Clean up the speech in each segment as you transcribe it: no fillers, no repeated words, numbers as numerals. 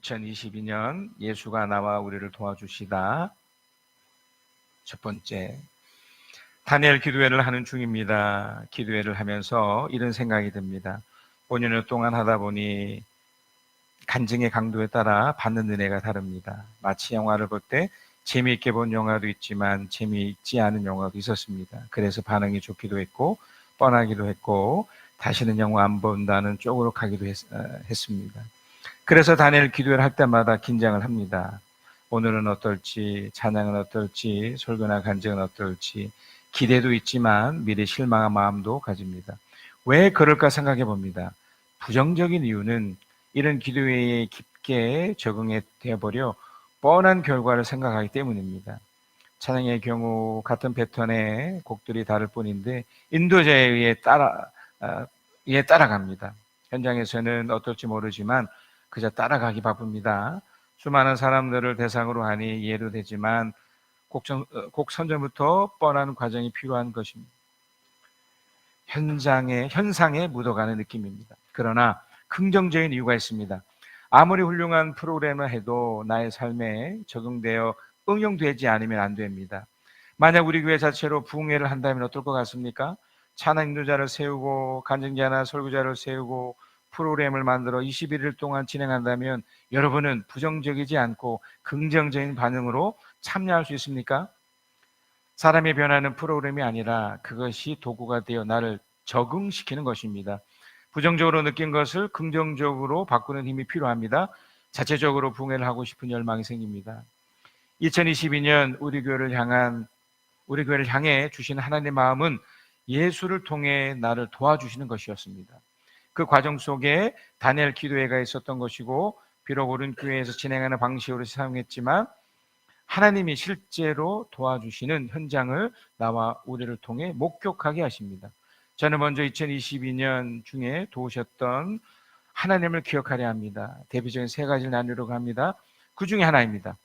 2022년 예수가 나와 우리를 도와주시다. 첫 번째, 다니엘 기도회를 하는 중입니다. 기도회를 하면서 이런 생각이 듭니다. 5년여 동안 하다 보니 간증의 강도에 따라 받는 은혜가 다릅니다. 마치 영화를 볼 때 재미있게 본 영화도 있지만 재미있지 않은 영화도 있었습니다. 그래서 반응이 좋기도 했고 뻔하기도 했고 다시는 영화 안 본다는 쪽으로 가기도 했습니다. 그래서 다니엘 기도회를 할 때마다 긴장을 합니다. 오늘은 어떨지, 찬양은 어떨지, 설교나 간증은 어떨지 기대도 있지만 미리 실망한 마음도 가집니다. 왜 그럴까 생각해 봅니다. 부정적인 이유는 이런 기도회에 깊게 적응해 되어버려 뻔한 결과를 생각하기 때문입니다. 찬양의 경우 같은 패턴의 곡들이 다를 뿐인데 인도자에 의해 따라갑니다. 현장에서는 어떨지 모르지만 그저 따라가기 바쁩니다. 수많은 사람들을 대상으로 하니 이해도 되지만 곡 선전부터 뻔한 과정이 필요한 것입니다. 현상에 묻어가는 느낌입니다. 그러나 긍정적인 이유가 있습니다. 아무리 훌륭한 프로그램을 해도 나의 삶에 적응되어 응용되지 않으면 안 됩니다. 만약 우리 교회 자체로 부흥회를 한다면 어떨 것 같습니까? 찬양 인도자를 세우고 간증자나 설교자를 세우고 프로그램을 만들어 21일 동안 진행한다면 여러분은 부정적이지 않고 긍정적인 반응으로 참여할 수 있습니까? 사람의 변화는 프로그램이 아니라 그것이 도구가 되어 나를 적응시키는 것입니다. 부정적으로 느낀 것을 긍정적으로 바꾸는 힘이 필요합니다. 자체적으로 부흥회를 하고 싶은 열망이 생깁니다. 2022년 우리 교회를 향해 주신 하나님의 마음은 예수를 통해 나를 도와주시는 것이었습니다. 그 과정 속에 다니엘 기도회가 있었던 것이고 비록 옳은 교회에서 진행하는 방식으로 사용했지만 하나님이 실제로 도와주시는 현장을 나와 우리를 통해 목격하게 하십니다. 저는 먼저 2022년 중에 도우셨던 하나님을 기억하려 합니다. 대표적인 세 가지를 나누려고 합니다. 그 중에 하나입니다.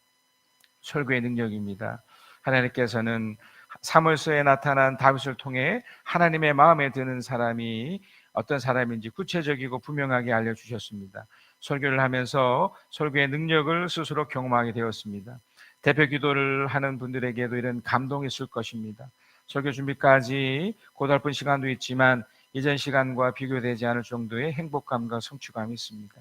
설교의 능력입니다. 하나님께서는 사무엘서에 나타난 다윗을 통해 하나님의 마음에 드는 사람이 어떤 사람인지 구체적이고 분명하게 알려주셨습니다. 설교를 하면서 설교의 능력을 스스로 경험하게 되었습니다. 대표 기도를 하는 분들에게도 이런 감동이 있을 것입니다. 설교 준비까지 고달픈 시간도 있지만 이전 시간과 비교되지 않을 정도의 행복감과 성취감이 있습니다.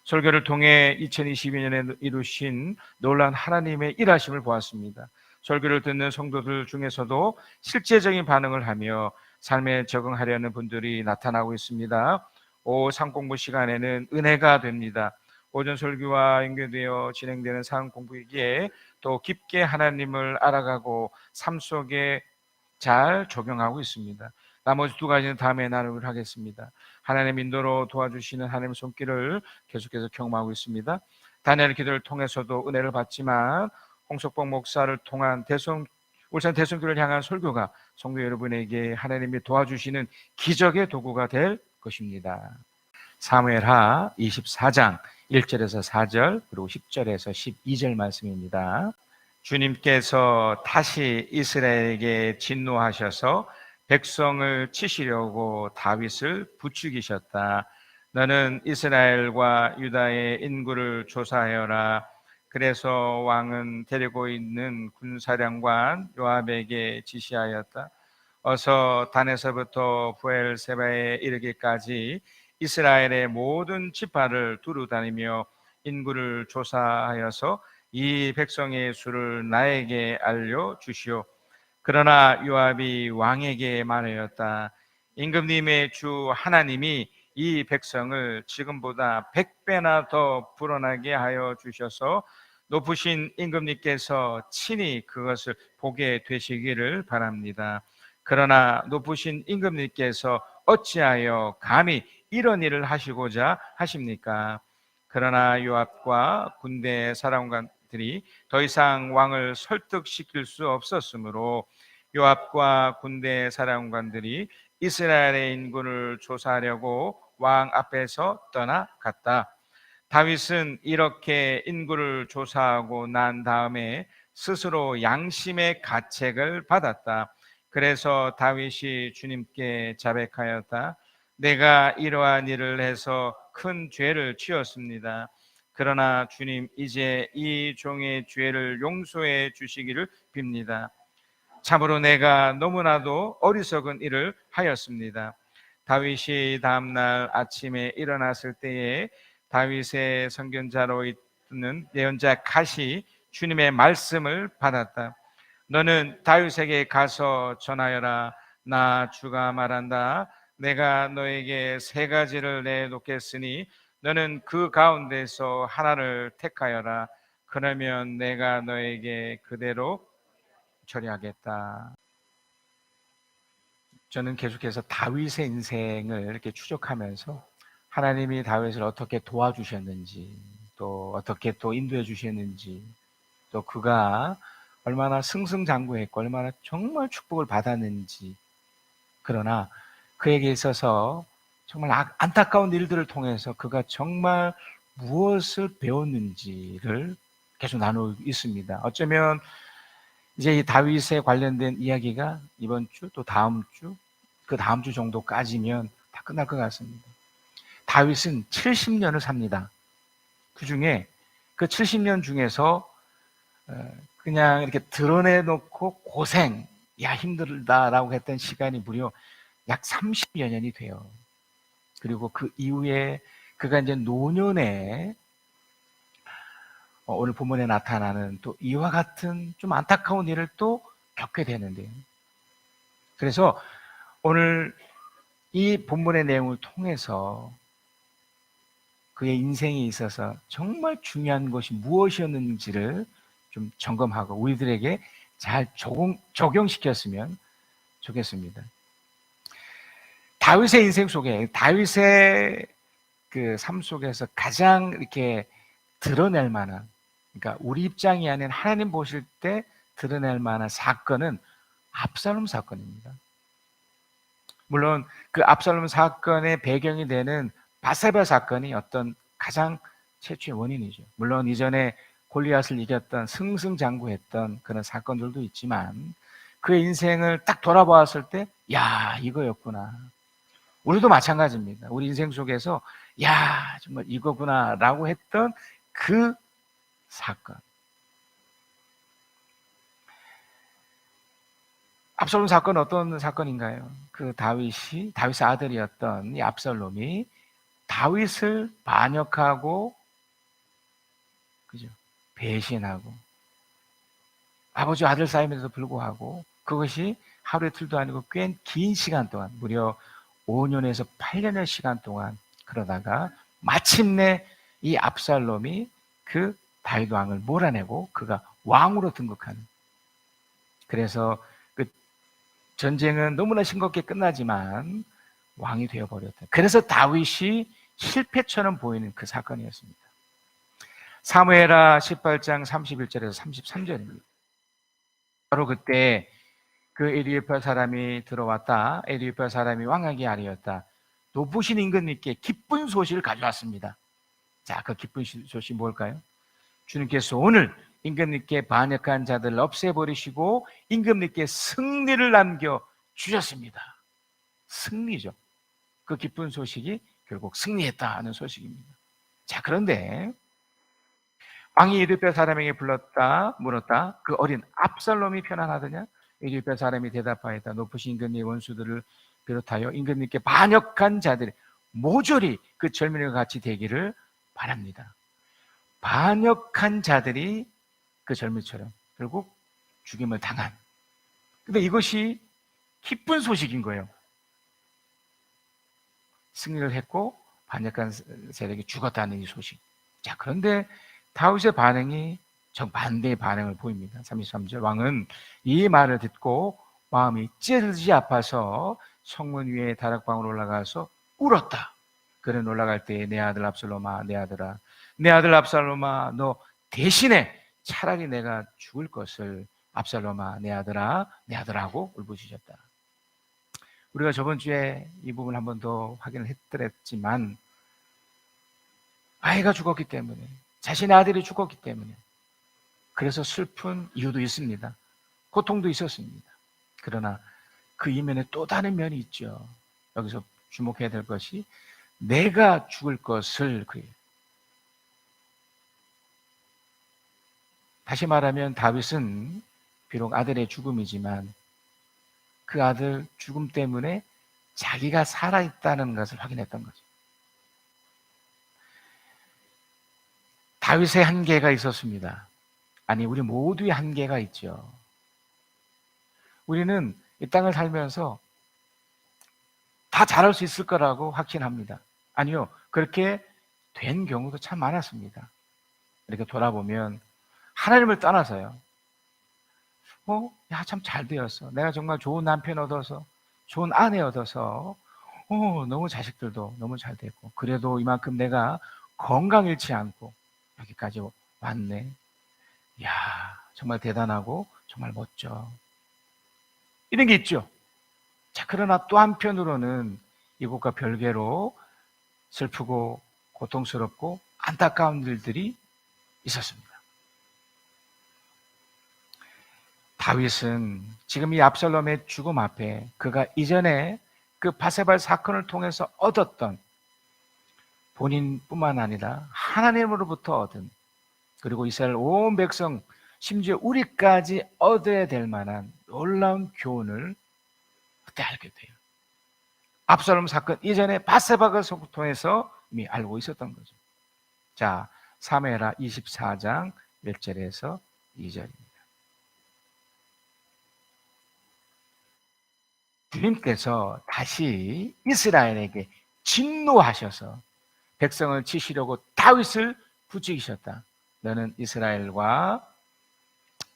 설교를 통해 2022년에 이루신 놀라운 하나님의 일하심을 보았습니다. 설교를 듣는 성도들 중에서도 실제적인 반응을 하며 삶에 적응하려는 분들이 나타나고 있습니다. 오후 상공부 시간에는 은혜가 됩니다. 오전 설교와 연결되어 진행되는 상공부이기에 또 깊게 하나님을 알아가고 삶 속에 잘 적용하고 있습니다. 나머지 두 가지는 다음에 나누기로 하겠습니다. 하나님 인도로 도와주시는 하나님의 손길을 계속해서 경험하고 있습니다. 다니엘 기도를 통해서도 은혜를 받지만 홍석봉 목사를 통한 울산 대성교를 향한 설교가 성도 여러분에게 하나님이 도와주시는 기적의 도구가 될 것입니다. 사무엘하 24장 1절에서 4절 그리고 10절에서 12절 말씀입니다. 주님께서 다시 이스라엘에게 진노하셔서 백성을 치시려고 다윗을 부추기셨다. 너는 이스라엘과 유다의 인구를 조사하여라. 그래서 왕은 데리고 있는 군사령관 요압에게 지시하였다. 어서 단에서부터 부엘세바에 이르기까지 이스라엘의 모든 지파를 두루 다니며 인구를 조사하여서 이 백성의 수를 나에게 알려주시오. 그러나 요압이 왕에게 말하였다. 임금님의 주 하나님이 이 백성을 지금보다 100배나 더 불어나게 하여 주셔서 높으신 임금님께서 친히 그것을 보게 되시기를 바랍니다. 그러나 높으신 임금님께서 어찌하여 감히 이런 일을 하시고자 하십니까? 그러나 요압과 군대 사령관들이 더 이상 왕을 설득시킬 수 없었으므로 요압과 군대 사령관들이 이스라엘의 인구를 조사하려고 왕 앞에서 떠나갔다. 다윗은 이렇게 인구를 조사하고 난 다음에 스스로 양심의 가책을 받았다. 그래서 다윗이 주님께 자백하였다. 내가 이러한 일을 해서 큰 죄를 지었습니다. 그러나 주님, 이제 이 종의 죄를 용서해 주시기를 빕니다. 참으로 내가 너무나도 어리석은 일을 하였습니다. 다윗이 다음날 아침에 일어났을 때에 다윗의 선견자로 있는 예언자 갓이 주님의 말씀을 받았다. 너는 다윗에게 가서 전하여라. 나 주가 말한다. 내가 너에게 세 가지를 내놓겠으니 너는 그 가운데서 하나를 택하여라. 그러면 내가 너에게 그대로 처리하겠다. 저는 계속해서 다윗의 인생을 이렇게 추적하면서 하나님이 다윗을 어떻게 도와주셨는지, 또 어떻게 또 인도해 주셨는지, 또 그가 얼마나 승승장구했고 얼마나 정말 축복을 받았는지, 그러나 그에게 있어서 정말 안타까운 일들을 통해서 그가 정말 무엇을 배웠는지를 계속 나누고 있습니다. 어쩌면 이제 이 다윗에 관련된 이야기가 이번 주 또 다음 주, 그 다음 주 정도까지면 다 끝날 것 같습니다. 다윗은 70년을 삽니다. 그 중에 그 70년 중에서 그냥 이렇게 드러내놓고 고생, 야 힘들다라고 했던 시간이 무려 약 30여 년이 돼요. 그리고 그 이후에 그가 이제 노년에 오늘 본문에 나타나는 또 이와 같은 좀 안타까운 일을 또 겪게 되는데요. 그래서 오늘 이 본문의 내용을 통해서 그의 인생에 있어서 정말 중요한 것이 무엇이었는지를 좀 점검하고 우리들에게 잘 적용시켰으면 좋겠습니다. 다윗의 인생 속에, 다윗의 그 삶 속에서 가장 이렇게 드러낼 만한, 그러니까 우리 입장이 아닌 하나님 보실 때 드러낼 만한 사건은 압살롬 사건입니다. 물론 그 압살롬 사건의 배경이 되는 바세바 사건이 어떤 가장 최초의 원인이죠. 물론 이전에 골리앗을 이겼던 승승장구했던 그런 사건들도 있지만 그의 인생을 딱 돌아보았을 때, 야, 이거였구나. 우리도 마찬가지입니다. 우리 인생 속에서 야, 정말 이거구나라고 했던 그 사건. 압살롬 사건은 어떤 사건인가요? 그 다윗의 아들이었던 이 압살롬이 다윗을 반역하고, 그죠? 배신하고, 아버지 아들 사이임에도 불구하고 그것이 하루 이틀도 아니고 꽤 긴 시간 동안, 무려 5년에서 8년의 시간 동안 그러다가 마침내 이 압살롬이 그 다윗 왕을 몰아내고 그가 왕으로 등극하는. 그래서 그 전쟁은 너무나 싱겁게 끝나지만 왕이 되어버렸다. 그래서 다윗이 실패처럼 보이는 그 사건이었습니다. 사무엘하 18장 31절에서 33절입니다. 바로 그때 그 에리에파 사람이 들어왔다. 에리에파 사람이 왕에게 아뢰었다. 높으신 임금님께 기쁜 소식을 가져왔습니다. 자, 그 기쁜 소식이 뭘까요? 주님께서 오늘 임금님께 반역한 자들을 없애버리시고 임금님께 승리를 남겨주셨습니다. 승리죠. 그 기쁜 소식이 결국 승리했다는 소식입니다. 자, 그런데 왕이 에리페 사람에게 물었다. 그 어린 압살롬이 편안하더냐? 에리페 사람이 대답하였다. 높으신 임금님의 원수들을 비롯하여 임금님께 반역한 자들이 모조리 그 젊은이와 같이 되기를 바랍니다. 반역한 자들이 그 젊은이처럼 결국 죽임을 당한. 근데 이것이 기쁜 소식인 거예요. 승리를 했고 반역한 세력이 죽었다는 이 소식. 자, 그런데 다윗의 반응이 정반대의 반응을 보입니다. 33절, 왕은 이 말을 듣고 마음이 찢어지지 아파서 성문 위에 다락방으로 올라가서 울었다. 그는 올라갈 때에 내 아들 압살롬아, 내 아들아, 내 아들 압살롬아, 너 대신에 차라리 내가 죽을 것을, 압살롬아, 내 아들아, 내 아들하고 울부짖었다. 우리가 저번 주에 이 부분을 한 번 더 확인을 했더랬지만, 아이가 죽었기 때문에, 자신의 아들이 죽었기 때문에, 그래서 슬픈 이유도 있습니다. 고통도 있었습니다. 그러나 그 이면에 또 다른 면이 있죠. 여기서 주목해야 될 것이, 내가 죽을 것을, 다시 말하면 다윗은 비록 아들의 죽음이지만 그 아들 죽음 때문에 자기가 살아있다는 것을 확인했던 거죠. 다윗의 한계가 있었습니다. 아니, 우리 모두의 한계가 있죠. 우리는 이 땅을 살면서 다 잘할 수 있을 거라고 확신합니다. 아니요, 그렇게 된 경우도 참 많았습니다. 이렇게 돌아보면 하나님을 떠나서요. 야, 참 잘 되었어. 내가 정말 좋은 남편 얻어서, 좋은 아내 얻어서, 너무 자식들도 너무 잘 됐고, 그래도 이만큼 내가 건강 잃지 않고 여기까지 왔네. 야, 정말 대단하고 정말 멋져. 이런 게 있죠. 자, 그러나 또 한편으로는 이것과 별개로 슬프고 고통스럽고 안타까운 일들이 있었습니다. 다윗은 지금 이 압살롬의 죽음 앞에 그가 이전에 그 바세바 사건을 통해서 얻었던 본인뿐만 아니라 하나님으로부터 얻은, 그리고 이스라엘 온 백성 심지어 우리까지 얻어야 될 만한 놀라운 교훈을 그때 알게 돼요. 압살롬 사건 이전에 바세바를 통해서 이미 알고 있었던 거죠. 자, 사무엘하 24장 1절에서 2절입니다. 주님께서 다시 이스라엘에게 진노하셔서 백성을 치시려고 다윗을 부추기셨다. 너는 이스라엘과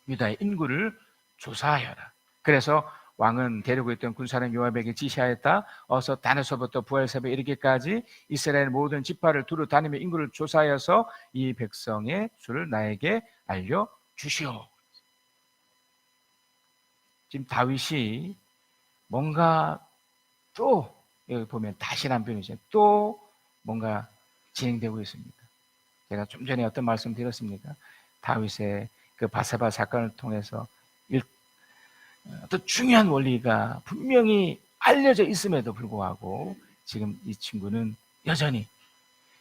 유다의 인구를 조사하여라. 그래서 왕은 데리고 있던 군사령 요압에게 지시하였다. 어서 단에서부터 부엘세바에 이르기까지 이스라엘 모든 지파를 두루 다니며 인구를 조사하여서 이 백성의 수를 나에게 알려주시오. 지금 다윗이 뭔가 또, 여기 보면 다시란 표현이죠. 또 뭔가 진행되고 있습니다. 제가 좀 전에 어떤 말씀 드렸습니까? 다윗의 그 바세바 사건을 통해서 어떤 중요한 원리가 분명히 알려져 있음에도 불구하고 지금 이 친구는 여전히,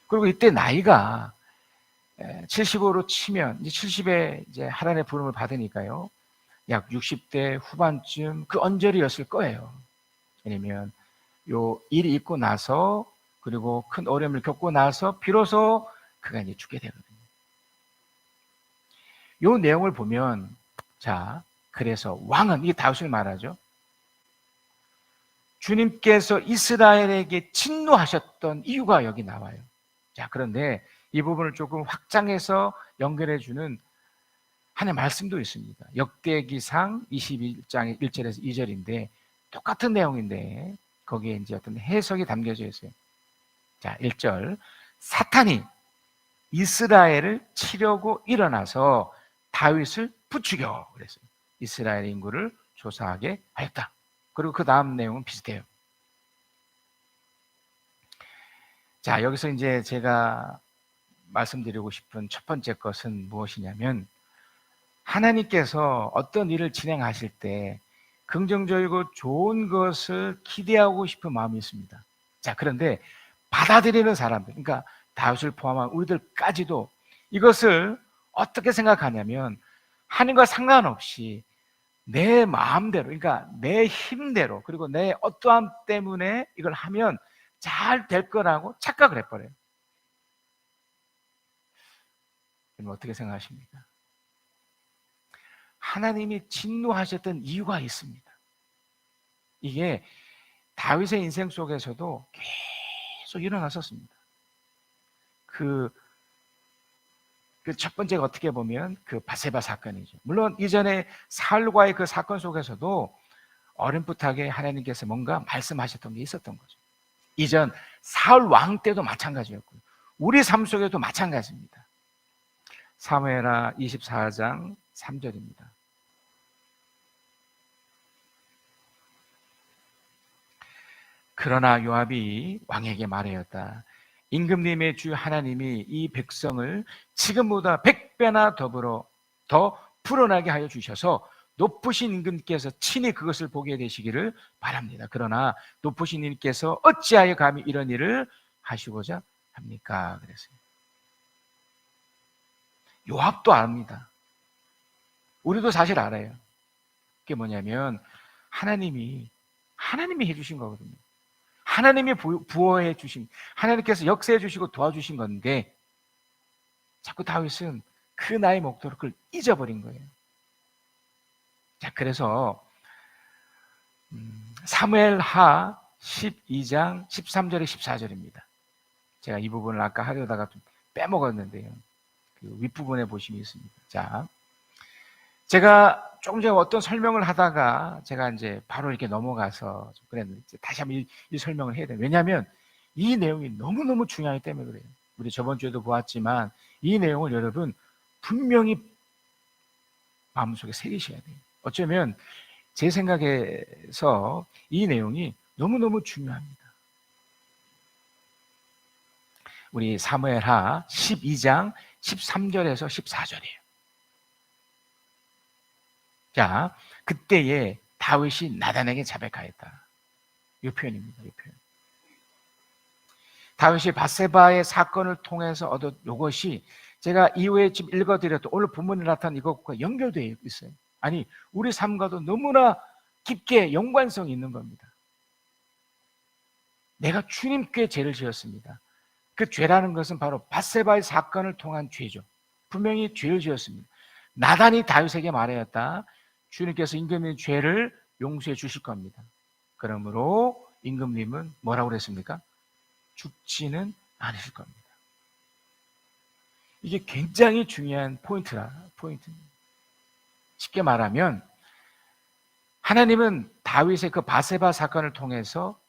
그리고 이때 나이가 75로 치면 이제 70에 이제 하란의 부름을 받으니까요, 약 60대 후반쯤 그 언저리였을 거예요. 왜냐면 요 일이 있고 나서, 그리고 큰 어려움을 겪고 나서 비로소 그가 이제 죽게 되거든요. 요 내용을 보면, 자, 그래서 왕은, 이게 다윗을 말하죠. 주님께서 이스라엘에게 진노하셨던 이유가 여기 나와요. 자, 그런데 이 부분을 조금 확장해서 연결해 주는 하나의 말씀도 있습니다. 역대기상 21장 1절에서 2절인데 똑같은 내용인데 거기에 이제 어떤 해석이 담겨져 있어요. 자, 1절. 사탄이 이스라엘을 치려고 일어나서 다윗을 부추겨 그랬어요. 이스라엘 인구를 조사하게 하였다. 그리고 그 다음 내용은 비슷해요. 자, 여기서 이제 제가 말씀드리고 싶은 첫 번째 것은 무엇이냐면, 하나님께서 어떤 일을 진행하실 때 긍정적이고 좋은 것을 기대하고 싶은 마음이 있습니다. 자, 그런데 받아들이는 사람들, 그러니까 다윗을 포함한 우리들까지도 이것을 어떻게 생각하냐면, 하나님과 상관없이 내 마음대로, 그러니까 내 힘대로, 그리고 내 어떠함 때문에 이걸 하면 잘 될 거라고 착각을 해버려요. 여러분 어떻게 생각하십니까? 하나님이 진노하셨던 이유가 있습니다. 이게 다윗의 인생 속에서도 계속 일어났었습니다. 그 첫 번째가 어떻게 보면 그 바세바 사건이죠. 물론 이전에 사울과의 그 사건 속에서도 어렴풋하게 하나님께서 뭔가 말씀하셨던 게 있었던 거죠. 이전 사울 왕 때도 마찬가지였고요. 우리 삶 속에도 마찬가지입니다. 사무엘하 24장 3절입니다. 그러나 요압이 왕에게 말하였다. 임금님의 주 하나님이 이 백성을 지금보다 100배나 더 불어나게 하여 주셔서 높으신 임금께서 친히 그것을 보게 되시기를 바랍니다. 그러나 높으신 임께서 어찌하여 감히 이런 일을 하시고자 합니까? 그랬어요. 요압도 압니다. 우리도 사실 알아요. 그게 뭐냐면 하나님이 해주신 거거든요. 하나님이 부어해 주신, 하나님께서 역사해 주시고 도와주신 건데 자꾸 다윗은 그 나의 목도를 그걸 잊어버린 거예요. 자, 그래서 사무엘하 12장 13절에 14절입니다. 제가 이 부분을 아까 하려다가 좀 빼먹었는데요. 그 윗부분에 보시면 있습니다. 자, 제가 조금 전에 어떤 설명을 하다가 제가 이제 바로 이렇게 넘어가서 그랬는데 다시 한번 이 설명을 해야 돼요. 왜냐하면 이 내용이 너무너무 중요하기 때문에 그래요. 우리 저번 주에도 보았지만 이 내용을 여러분 분명히 마음속에 새기셔야 돼요. 어쩌면 제 생각에서 이 내용이 너무너무 중요합니다. 우리 사무엘하 12장 13절에서 14절이에요. 자, 그때에 다윗이 나단에게 자백하였다. 이 표현입니다. 이 표현. 다윗이 밧세바의 사건을 통해서 얻은 이것이 제가 이후에 지금 읽어드렸던 오늘 본문에 나타난 이것과 연결되어 있어요. 아니, 우리 삶과도 너무나 깊게 연관성이 있는 겁니다. 내가 주님께 죄를 지었습니다. 그 죄라는 것은 바로 밧세바의 사건을 통한 죄죠. 분명히 죄를 지었습니다. 나단이 다윗에게 말하였다. 주님께서 임금님의 죄를 용서해 주실 겁니다. 그러므로 임금님은 뭐라고 그랬습니까? 죽지는 않으실 겁니다. 이게 굉장히 중요한 포인트입니다. 쉽게 말하면 하나님은 다윗의 그 밧세바 사건을 통해서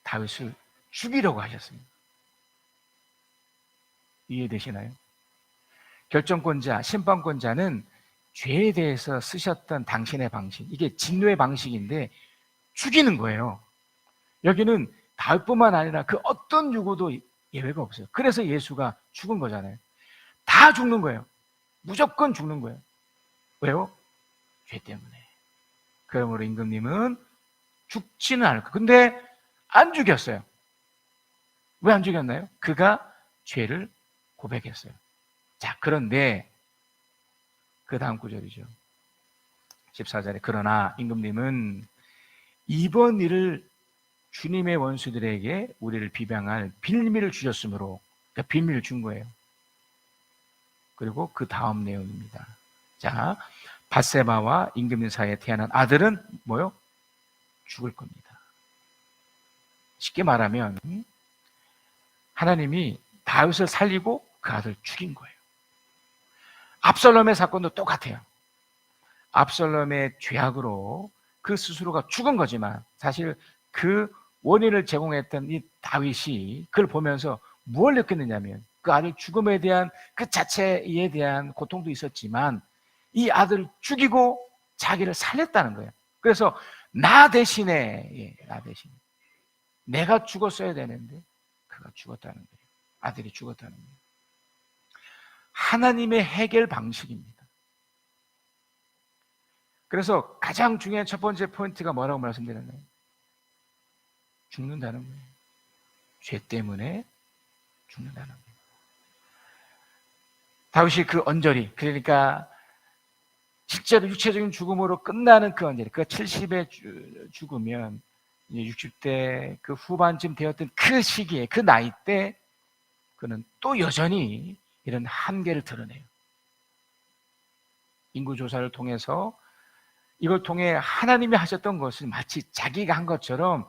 다윗을 죽이려고 하셨습니다. 이해되시나요? 결정권자, 심판권자는 죄에 대해서 쓰셨던 당신의 방식, 이게 진노의 방식인데 죽이는 거예요. 여기는 다윗뿐만 아니라 그 어떤 누구도 예외가 없어요. 그래서 예수가 죽은 거잖아요. 다 죽는 거예요. 무조건 죽는 거예요. 왜요? 죄 때문에. 그러므로 임금님은 죽지는 않을 거예요. 근데 안 죽였어요. 왜 안 죽였나요? 그가 죄를 고백했어요. 자, 그런데 그 다음 구절이죠. 14절에 그러나 임금님은 이번 일을 주님의 원수들에게 우리를 비방할 빌미를 주셨으므로, 그러니까 빌미를 준 거예요. 그리고 그 다음 내용입니다. 자, 밧세바와 임금님 사이에 태어난 아들은 뭐요? 죽을 겁니다. 쉽게 말하면 하나님이 다윗을 살리고 그 아들 죽인 거예요. 압살롬의 사건도 똑같아요. 압살롬의 죄악으로 그 스스로가 죽은 거지만 사실 그 원인을 제공했던 이 다윗이 그걸 보면서 뭘 느꼈느냐면 그 아들 죽음에 대한 그 자체에 대한 고통도 있었지만 이 아들을 죽이고 자기를 살렸다는 거예요. 그래서 나 대신에 내가 죽었어야 되는데 그가 죽었다는 거예요. 아들이 죽었다는 거예요. 하나님의 해결 방식입니다. 그래서 가장 중요한 첫 번째 포인트가 뭐라고 말씀드렸나요? 죽는다는 거예요. 죄 때문에 죽는다는 거예요. 다윗이 그 언저리, 그러니까 실제로 육체적인 죽음으로 끝나는 그 언저리, 그가 70에 죽으면 이제 60대 그 후반쯤 되었던 그 시기에, 그 나이 때 그는 또 여전히 이런 한계를 드러내요. 인구조사를 통해서 이걸 통해 하나님이 하셨던 것을 마치 자기가 한 것처럼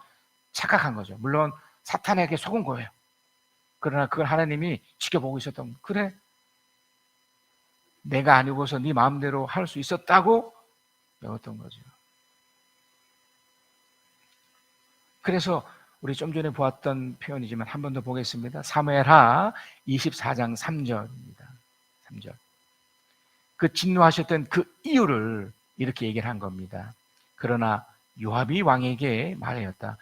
착각한 거죠. 물론 사탄에게 속은 거예요. 그러나 그걸 하나님이 지켜보고 있었던 거예요. 그래, 내가 아니고서 네 마음대로 할 수 있었다고 배웠던 거죠. 그래서 우리 좀 전에 보았던 표현이지만 한 번 더 보겠습니다. 사무엘하 24장 3절입니다. 3절. 그 진노하셨던 그 이유를 이렇게 얘기를 한 겁니다. 그러나 요압이 왕에게 말하였다.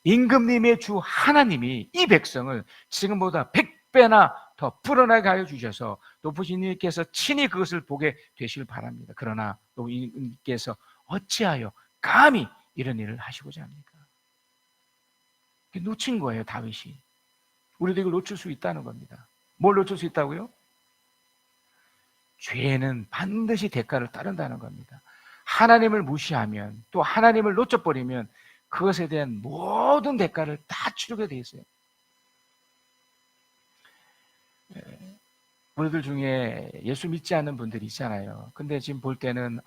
임금님의 주 하나님이 이 백성을 지금보다 100배나 더 불어나게 하여 주셔서 높으신 이님께서 친히 그것을 보게 되시길 바랍니다. 그러나 이님께서 어찌하여 감히 이런 일을 하시고자 합니까? 놓친 거예요, 다윗이. 우리도 이걸 놓칠 수 있다는 겁니다. 뭘 놓칠 수 있다고요? 죄는 반드시 대가를 따른다는 겁니다. 하나님을 무시하면, 또 하나님을 놓쳐버리면 그것에 대한 모든 대가를 다 치르게 돼 있어요. 우리들 중에 예수 믿지 않는 분들이 있잖아요. 근데 지금 볼 때는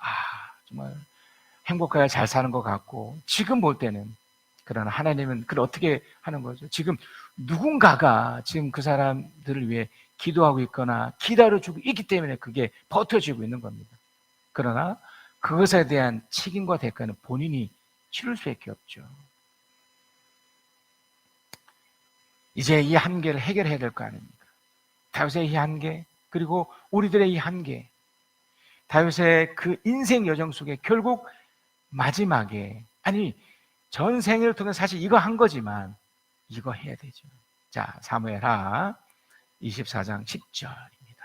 정말 행복하게 잘 사는 것 같고, 지금 볼 때는, 그러나 하나님은 그걸 어떻게 하는 거죠? 지금 누군가가 지금 그 사람들을 위해 기도하고 있거나 기다려주고 있기 때문에 그게 버텨지고 있는 겁니다. 그러나 그것에 대한 책임과 대가는 본인이 치를 수밖에 없죠. 이제 이 한계를 해결해야 될 거 아닙니까? 다윗의 이 한계, 그리고 우리들의 이 한계, 다윗의 그 인생 여정 속에 결국 마지막에, 아니 전 생애를 통해 사실 이거 한 거지만 이거 해야 되죠. 자, 사무엘하 24장 10절입니다.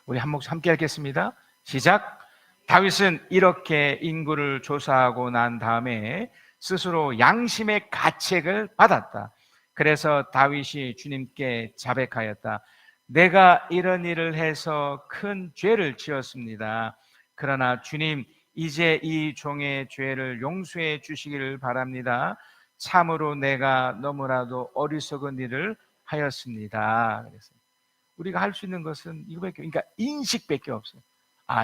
우리 한 목소리 함께 읽겠습니다. 시작. 다윗은 이렇게 인구를 조사하고 난 다음에 스스로 양심의 가책을 받았다. 그래서 다윗이 주님께 자백하였다. 내가 이런 일을 해서 큰 죄를 지었습니다. 그러나 주님, 이제 이 종의 죄를 용서해 주시기를 바랍니다. 참으로 내가 너무나도 어리석은 일을 하였습니다. 그래서 우리가 할 수 있는 것은 이거밖에, 그러니까 인식밖에 없어요.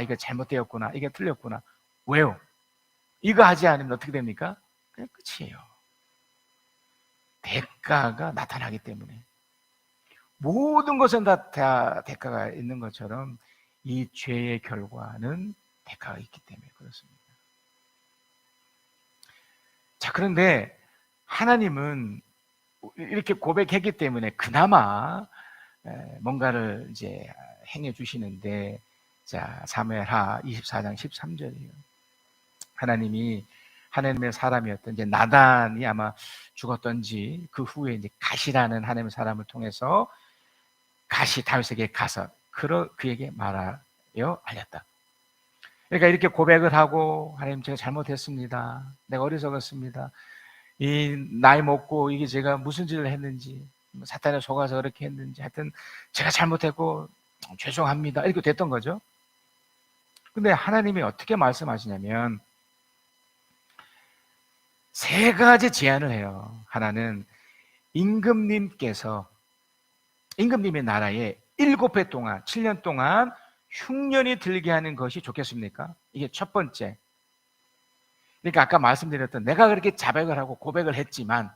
이거 잘못되었구나, 이게 틀렸구나. 왜요? 이거 하지 않으면 어떻게 됩니까? 그냥 끝이에요. 대가가 나타나기 때문에. 모든 것은 다 대가가 있는 것처럼 이 죄의 결과는 대가가 있기 때문에 그렇습니다. 자, 그런데 하나님은 이렇게 고백했기 때문에 그나마 뭔가를 이제 행해 주시는데, 자, 사무엘하 24장 13절이에요. 하나님이 하나님의 사람이었던 이제 나단이 아마 죽었던지 그 후에 이제 갓이라는 하나님의 사람을 통해서 갓이 다윗에게 가서 그에게 말하여 알렸다. 그러니까 이렇게 고백을 하고, 하나님 제가 잘못했습니다. 내가 어리석었습니다. 이 나이 먹고 이게 제가 무슨 짓을 했는지, 사탄에 속아서 그렇게 했는지, 하여튼 제가 잘못했고 죄송합니다. 이렇게 됐던 거죠. 근데 하나님이 어떻게 말씀하시냐면 세 가지 제안을 해요. 하나는 임금님의 나라에 7회 동안, 7년 동안 흉년이 들게 하는 것이 좋겠습니까? 이게 첫 번째. 그러니까 아까 말씀드렸던, 내가 그렇게 자백을 하고 고백을 했지만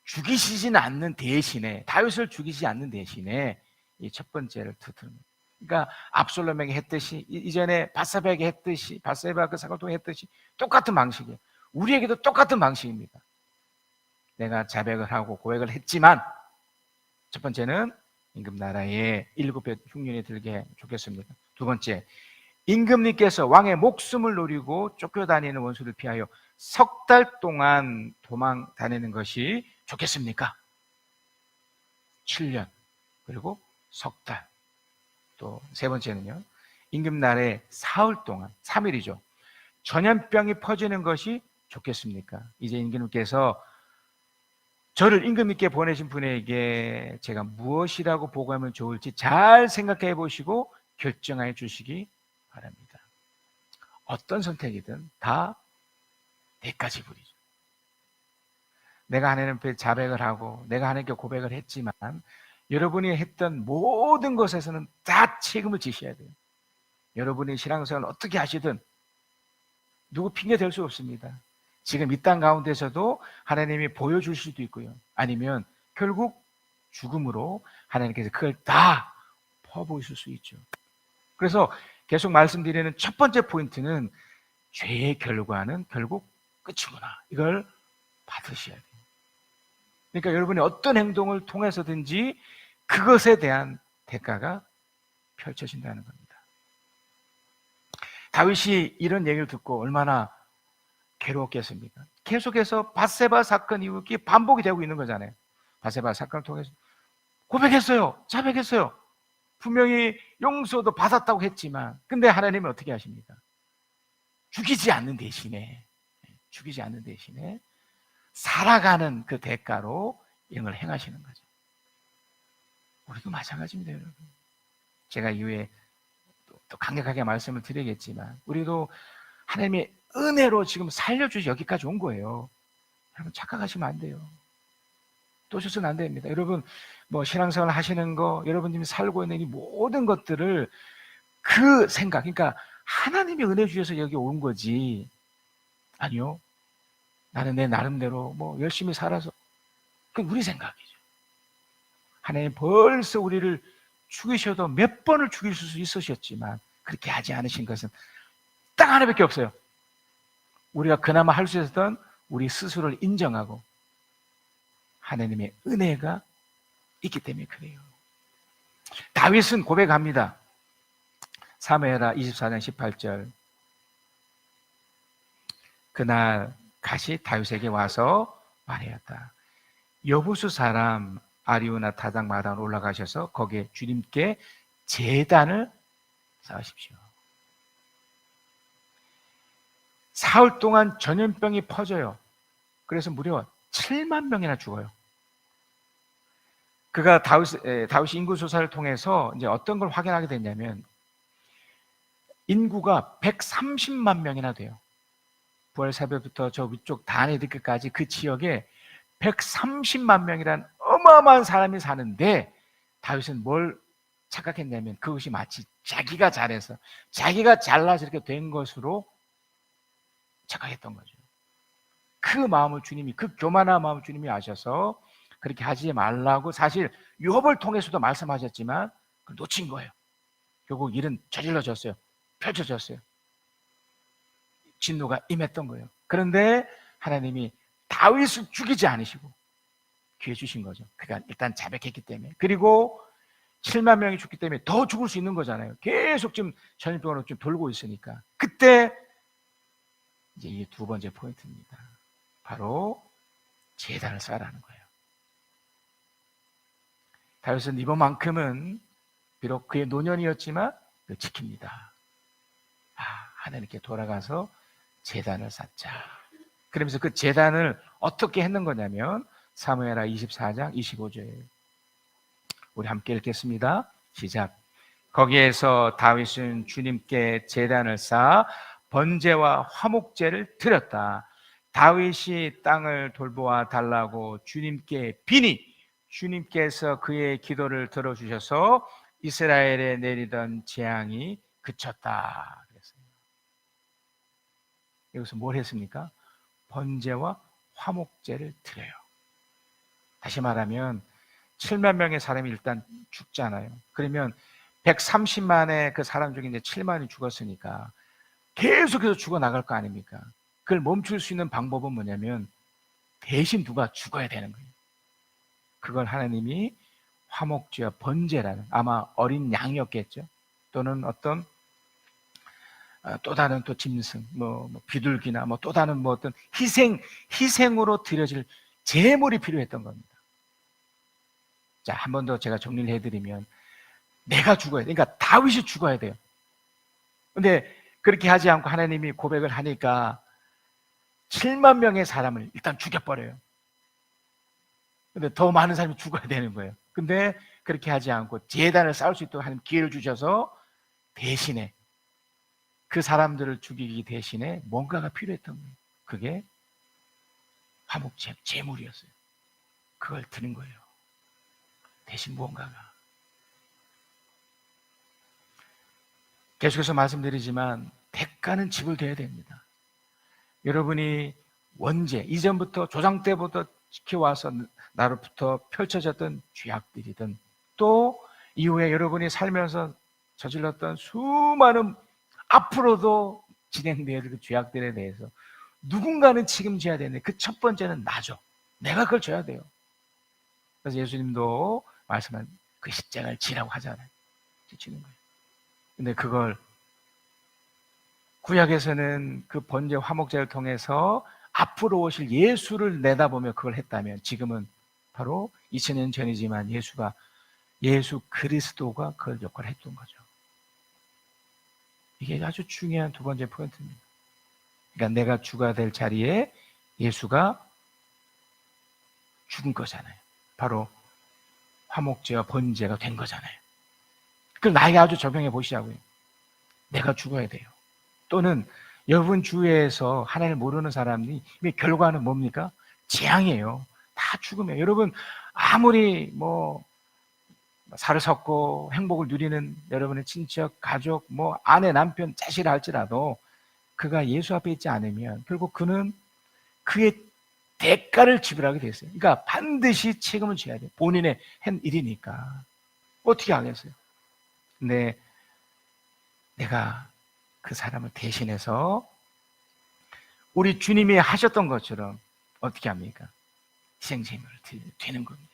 죽이시지는 않는 대신에, 다윗을 죽이지 않는 대신에 이 첫 번째를 두드립니다. 그러니까 압살롬에게 했듯이, 이전에 바세바에게 했듯이, 바세바 그 사건을 통해 했듯이 똑같은 방식이에요. 우리에게도 똑같은 방식입니다. 내가 자백을 하고 고백을 했지만 첫 번째는 임금 나라에 7배 흉년이 들게 좋겠습니다. 두 번째, 임금님께서 왕의 목숨을 노리고 쫓겨다니는 원수를 피하여 석 달 동안 도망 다니는 것이 좋겠습니까? 7년, 그리고 석 달. 또 세 번째는요, 임금 나라에 사흘 동안, 3일이죠. 전염병이 퍼지는 것이 좋겠습니까? 이제 임금님께서 저를 임금님께 보내신 분에게 제가 무엇이라고 보고하면 좋을지 잘 생각해 보시고 결정해 주시기 바랍니다. 어떤 선택이든 다 대가 지불이죠. 내가 하나님 앞에 자백을 하고 내가 하나님께 고백을 했지만 여러분이 했던 모든 것에서는 다 책임을 지셔야 돼요. 여러분이 신앙생활을 어떻게 하시든 누구 핑계 댈 수 없습니다. 지금 이 땅 가운데서도 하나님이 보여줄 수도 있고요. 아니면 결국 죽음으로 하나님께서 그걸 다 퍼부으실 수 있죠. 그래서 계속 말씀드리는 첫 번째 포인트는 죄의 결과는 결국 끝이구나. 이걸 받으셔야 돼요. 그러니까 여러분이 어떤 행동을 통해서든지 그것에 대한 대가가 펼쳐진다는 겁니다. 다윗이 이런 얘기를 듣고 얼마나 괴로웠겠습니까? 계속해서 밧세바 사건 이후 이게 반복이 되고 있는 거잖아요. 밧세바 사건을 통해서 고백했어요. 자백했어요. 분명히 용서도 받았다고 했지만, 근데 하나님은 어떻게 하십니까? 죽이지 않는 대신에 살아가는 그 대가로 영을 행하시는 거죠. 우리도 마찬가지입니다, 여러분. 제가 이후에 또 강력하게 말씀을 드리겠지만 우리도 하나님의 은혜로 지금 살려주셔서 여기까지 온 거예요. 여러분 착각하시면 안 돼요. 또 주서는 안 됩니다. 여러분 뭐 신앙생활 하시는 거, 여러분들이 살고 있는 이 모든 것들을 그 생각, 그러니까 하나님이 은혜 주셔서 여기 온 거지. 아니요. 나는 내 나름대로 뭐 열심히 살아서, 그건 우리 생각이죠. 하나님 벌써 우리를 죽이셔도 몇 번을 죽일 수 있으셨지만 그렇게 하지 않으신 것은 딱 하나밖에 없어요. 우리가 그나마 할 수 있었던 우리 스스로를 인정하고 하나님의 은혜가 있기 때문에 그래요. 다윗은 고백합니다. 사무엘하 24장 18절. 그날 갓이 다윗에게 와서 말하였다. 여부수 사람 아리우나 다당 마당으로 올라가셔서 거기에 주님께 제단을 쌓으십시오. 사흘 동안 전염병이 퍼져요. 그래서 무려 7만 명이나 죽어요. 그가 다윗이 인구 조사를 통해서 이제 어떤 걸 확인하게 됐냐면 인구가 130만 명이나 돼요. 부엘사벳부터 저 위쪽 다네드까지 그 지역에 130만 명이란 어마어마한 사람이 사는데 다윗은 뭘 착각했냐면 그것이 마치 자기가 잘해서 자기가 잘나서 이렇게 된 것으로 착각했던 거죠. 그 마음을 주님이, 그 교만한 마음을 주님이 아셔서 그렇게 하지 말라고 사실 욥을 통해서도 말씀하셨지만 그걸 놓친 거예요. 결국 일은 저질러졌어요. 펼쳐졌어요. 진노가 임했던 거예요. 그런데 하나님이 다윗을 죽이지 않으시고 기회 주신 거죠. 그러니까 일단 자백했기 때문에. 그리고 7만 명이 죽기 때문에 더 죽을 수 있는 거잖아요. 계속 지금 전염병으로 좀 돌고 있으니까. 그때 이제 이게 두 번째 포인트입니다. 바로 제단을 쌓으라는 거예요. 다윗은 이번만큼은 비록 그의 노년이었지만 지킵니다. 하나님께 돌아가서 제단을 쌓자. 그러면서 그 제단을 어떻게 했는 거냐면 사무엘하 24장 25절. 우리 함께 읽겠습니다. 시작. 거기에서 다윗은 주님께 제단을 쌓아 번제와 화목제를 드렸다. 다윗이 땅을 돌보아 달라고 주님께 비니 주님께서 그의 기도를 들어주셔서 이스라엘에 내리던 재앙이 그쳤다. 그랬습니다. 여기서 뭘 했습니까? 번제와 화목제를 드려요. 다시 말하면 7만 명의 사람이 일단 죽잖아요. 그러면 130만의 그 사람 중에 이제 7만이 죽었으니까 계속해서 죽어나갈 거 아닙니까? 그걸 멈출 수 있는 방법은 뭐냐면 대신 누가 죽어야 되는 거예요. 그걸 하나님이 화목제와 번제라는, 아마 어린 양이었겠죠. 또는 어떤 또 다른 또 짐승, 뭐 비둘기나 뭐 또 다른 뭐 어떤 희생으로 드려질 제물이 필요했던 겁니다. 자, 한 번 더 제가 정리를 해드리면 내가 죽어야 돼. 그러니까 다윗이 죽어야 돼요. 근데 그렇게 하지 않고 하나님이 고백을 하니까 7만 명의 사람을 일단 죽여버려요. 근데 더 많은 사람이 죽어야 되는 거예요. 근데 그렇게 하지 않고 제단을 쌓을 수 있도록 하나님 기회를 주셔서 대신에 그 사람들을 죽이기 대신에 뭔가가 필요했던 거예요. 그게 화목제, 제물이었어요. 그걸 드는 거예요. 대신 무언가가. 계속해서 말씀드리지만 대가는 지불돼야 됩니다. 여러분이 원죄, 이전부터 조상 때부터 지켜와서 나로부터 펼쳐졌던 죄악들이든 또 이후에 여러분이 살면서 저질렀던 수많은 앞으로도 진행될 그 죄악들에 대해서 누군가는 책임져야 되는데 그 첫 번째는 나죠. 내가 그걸 져야 돼요. 그래서 예수님도 말씀한 그 십자가를 지라고 하잖아요. 지치는 거예요. 근데 그걸 구약에서는 그 번제 화목제를 통해서 앞으로 오실 예수를 내다보며 그걸 했다면 지금은 바로 2000년 전이지만 예수 그리스도가 그걸 역할을 했던 거죠. 이게 아주 중요한 두 번째 포인트입니다. 그러니까 내가 죽어야 될 자리에 예수가 죽은 거잖아요. 바로 화목제와 번제가 된 거잖아요. 그걸 나에게 아주 적용해 보시자고요. 내가 죽어야 돼요. 또는 여러분 주위에서 하나님을 모르는 사람이 결과는 뭡니까? 재앙이에요. 다 죽음이에요. 여러분 아무리 살을 섞고 행복을 누리는 여러분의 친척, 가족, 아내, 남편, 자식을 할지라도 그가 예수 앞에 있지 않으면 결국 그는 그의 대가를 지불하게 됐어요. 그러니까 반드시 책임을 져야 돼요. 본인의 한 일이니까. 어떻게 하겠어요? 근데 내가 그 사람을 대신해서 우리 주님이 하셨던 것처럼 어떻게 합니까? 희생제물을 드리는 겁니다.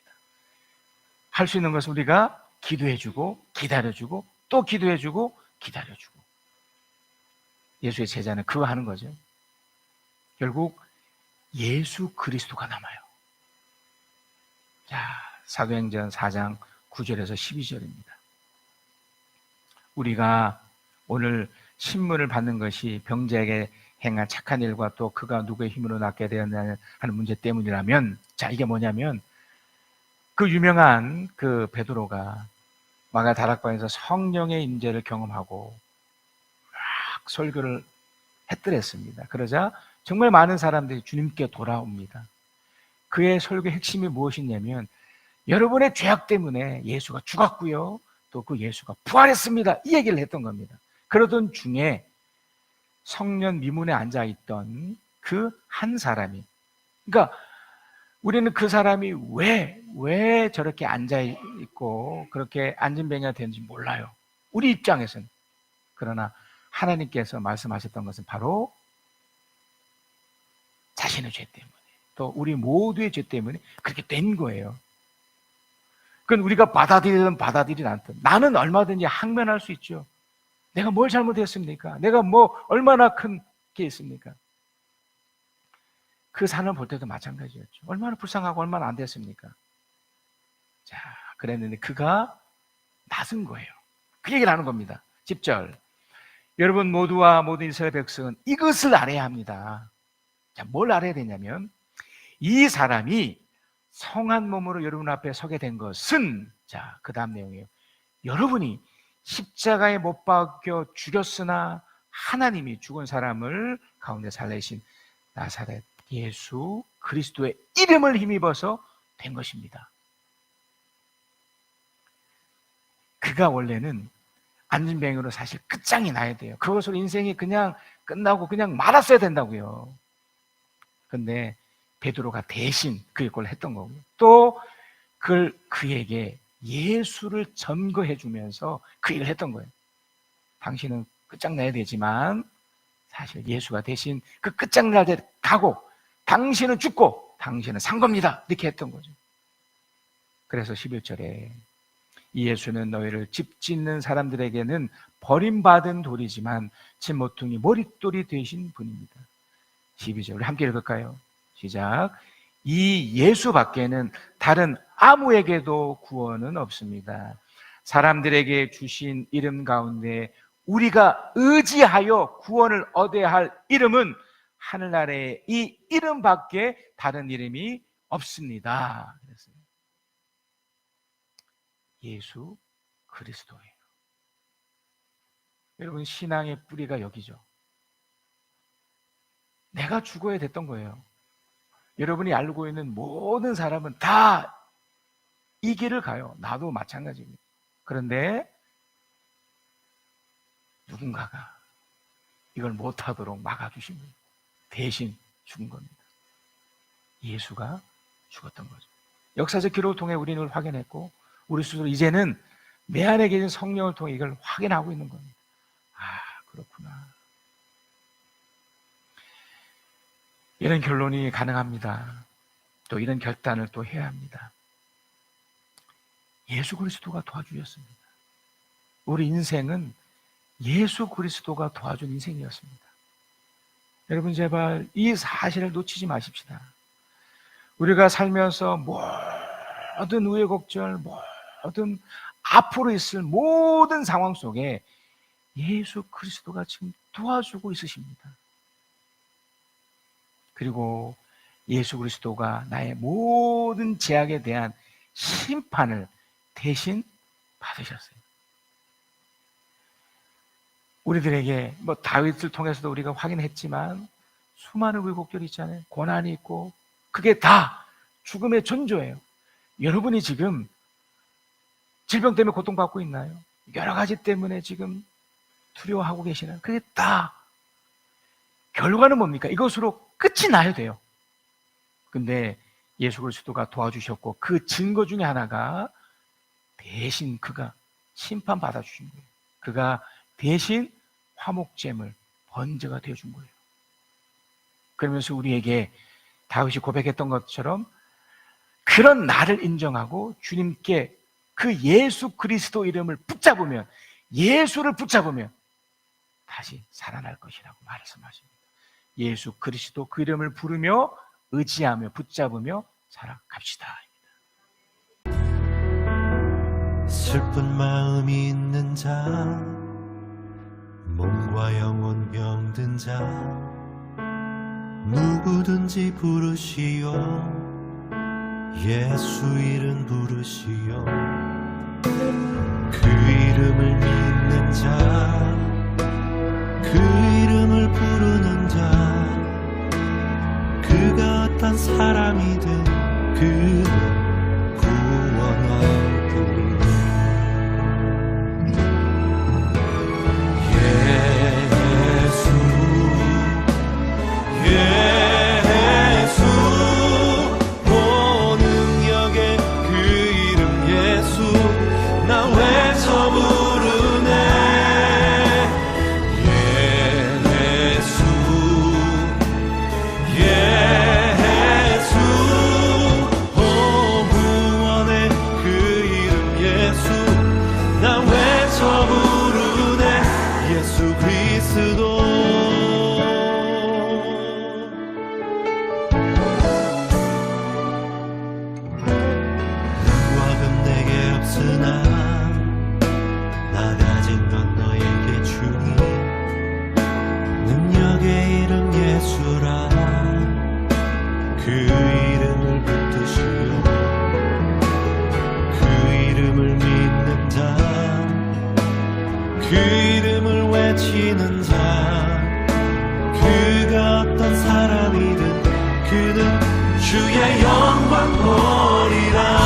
할 수 있는 것은 우리가 기도해주고 기다려주고 또 기도해주고 기다려주고. 예수의 제자는 그거 하는 거죠. 결국 예수 그리스도가 남아요. 자, 사도행전 4장 9절에서 12절입니다. 우리가 오늘 신문을 받는 것이 병자에게 행한 착한 일과 또 그가 누구의 힘으로 낫게 되었냐 하는 문제 때문이라면, 자, 이게 뭐냐면 그 유명한 그 베드로가 마가 다락방에서 성령의 임재를 경험하고 막 설교를 했더랬습니다. 그러자 정말 많은 사람들이 주님께 돌아옵니다. 그의 설교의 핵심이 무엇이냐면 여러분의 죄악 때문에 예수가 죽었고요, 또 그 예수가 부활했습니다, 이 얘기를 했던 겁니다. 그러던 중에 성년 미문에 앉아있던 그 한 사람이, 그러니까 우리는 그 사람이 왜 저렇게 앉아있고 그렇게 앉은뱅이가 되는지 몰라요, 우리 입장에서는. 그러나 하나님께서 말씀하셨던 것은 바로 자신의 죄 때문에, 또 우리 모두의 죄 때문에 그렇게 된 거예요. 그건 우리가 받아들이든 받아들이지 않든 나는 얼마든지 항면할 수 있죠. 내가 뭘 잘못했습니까? 내가 얼마나 큰 게 있습니까? 그 산을 볼 때도 마찬가지였죠. 얼마나 불쌍하고 얼마나 안 됐습니까? 자, 그랬는데 그가 나선 거예요. 그 얘기를 하는 겁니다. 10절. 여러분 모두와 모든 이스라엘 백성은 이것을 알아야 합니다. 자, 뭘 알아야 되냐면 이 사람이 성한 몸으로 여러분 앞에 서게 된 것은, 자, 그 다음 내용이에요. 여러분이 십자가에 못 박혀 죽였으나 하나님이 죽은 사람을 가운데 살리신 나사렛 예수 그리스도의 이름을 힘입어서 된 것입니다. 그가 원래는 안진뱅이로 사실 끝장이 나야 돼요. 그것으로 인생이 그냥 끝나고 그냥 말았어야 된다고요. 근데 베드로가 대신 그 역할을 했던 거고요. 또 그에게 예수를 전거해 주면서 그 일을 했던 거예요. 당신은 끝장나야 되지만 사실 예수가 대신 그 끝장날 때 가고 당신은 죽고 당신은 산 겁니다, 이렇게 했던 거죠. 그래서 11절에 이 예수는 너희를 집 짓는 사람들에게는 버림받은 돌이지만 집 모퉁이 머릿돌이 되신 분입니다. 12절 우리 함께 읽을까요? 시작. 이 예수 밖에는 다른 아무에게도 구원은 없습니다. 사람들에게 주신 이름 가운데 우리가 의지하여 구원을 얻어야 할 이름은 하늘나라에 이 이름밖에 다른 이름이 없습니다. 그랬어요. 예수 그리스도예요. 여러분 신앙의 뿌리가 여기죠. 내가 죽어야 됐던 거예요. 여러분이 알고 있는 모든 사람은 다 이 길을 가요. 나도 마찬가지입니다. 그런데 누군가가 이걸 못하도록 막아주신 거예요. 대신 죽은 겁니다. 예수가 죽었던 거죠. 역사적 기록을 통해 우리는 이걸 확인했고 우리 스스로 이제는 내 안에 계신 성령을 통해 이걸 확인하고 있는 겁니다. 아, 그렇구나. 이런 결론이 가능합니다. 또 이런 결단을 또 해야 합니다. 예수 그리스도가 도와주셨습니다. 우리 인생은 예수 그리스도가 도와준 인생이었습니다. 여러분 제발 이 사실을 놓치지 마십시다. 우리가 살면서 모든 우여곡절, 모든 앞으로 있을 모든 상황 속에 예수 그리스도가 지금 도와주고 있으십니다. 그리고 예수 그리스도가 나의 모든 죄악에 대한 심판을 대신 받으셨어요. 우리들에게 뭐 다윗을 통해서도 우리가 확인했지만 수많은 왜곡들이 있잖아요. 고난이 있고 그게 다 죽음의 전조예요. 여러분이 지금 질병 때문에 고통받고 있나요? 여러 가지 때문에 지금 두려워하고 계시나요? 그게 다 결과는 뭡니까? 이것으로 끝이 나야 돼요. 근데 예수 그리스도가 도와주셨고 그 증거 중에 하나가 대신 그가 심판받아 주신 거예요. 그가 대신 화목제물 번제가 되어준 거예요. 그러면서 우리에게 다윗이 고백했던 것처럼 그런 나를 인정하고 주님께 그 예수 그리스도 이름을 붙잡으면, 예수를 붙잡으면 다시 살아날 것이라고 말씀하십니다. 예수 그리스도 그 이름을 부르며 의지하며 붙잡으며 살아갑시다. 슬픈 마음이 있는 자, 몸과 영혼 병든 자, 누구든지 부르시오. 예수 이름 부르시오. 그 이름을 믿는 자, 그 이름을 부르는 자, 그가 어떤 사람이든 그는 구원하리니. 예수 보능력의 그 이름 예수 나 외쳐 부르네. 예수 구원의 그 이름 예수 나 외쳐 부르네. 예수 그리스도. 나 가진 건 너에게 주니 능력의 이름 예수라. 그 이름을 붙드시오. 그 이름을 믿는 자, 그 이름을 외치는 자, 그가 어떤 사람이든 그는 주의 영광 보리라.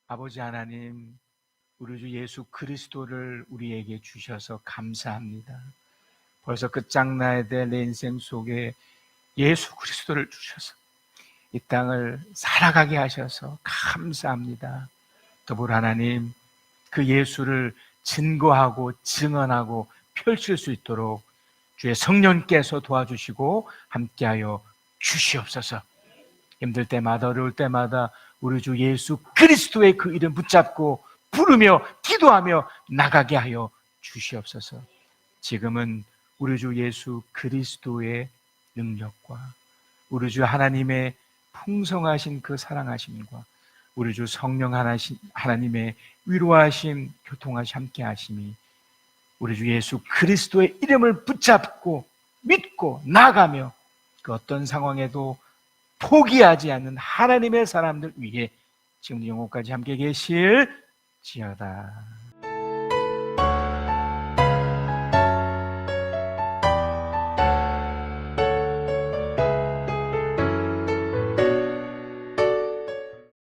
아버지 하나님, 우리 주 예수 그리스도를 우리에게 주셔서 감사합니다. 벌써 끝장나야 될 내 인생 속에 예수 그리스도를 주셔서 이 땅을 살아가게 하셔서 감사합니다. 더불어 하나님, 그 예수를 증거하고 증언하고 펼칠 수 있도록 주의 성령께서 도와주시고 함께하여 주시옵소서. 힘들 때마다 어려울 때마다 우리 주 예수 그리스도의 그 이름 붙잡고 부르며 기도하며 나가게 하여 주시옵소서. 지금은 우리 주 예수 그리스도의 능력과 우리 주 하나님의 풍성하신 그 사랑하심과 우리 주 성령 하나님의 위로하심, 교통하심, 함께하심이 우리 주 예수 그리스도의 이름을 붙잡고 믿고 나가며 그 어떤 상황에도 포기하지 않는 하나님의 사람들 위해 지금 영혼까지 함께 계실지어다.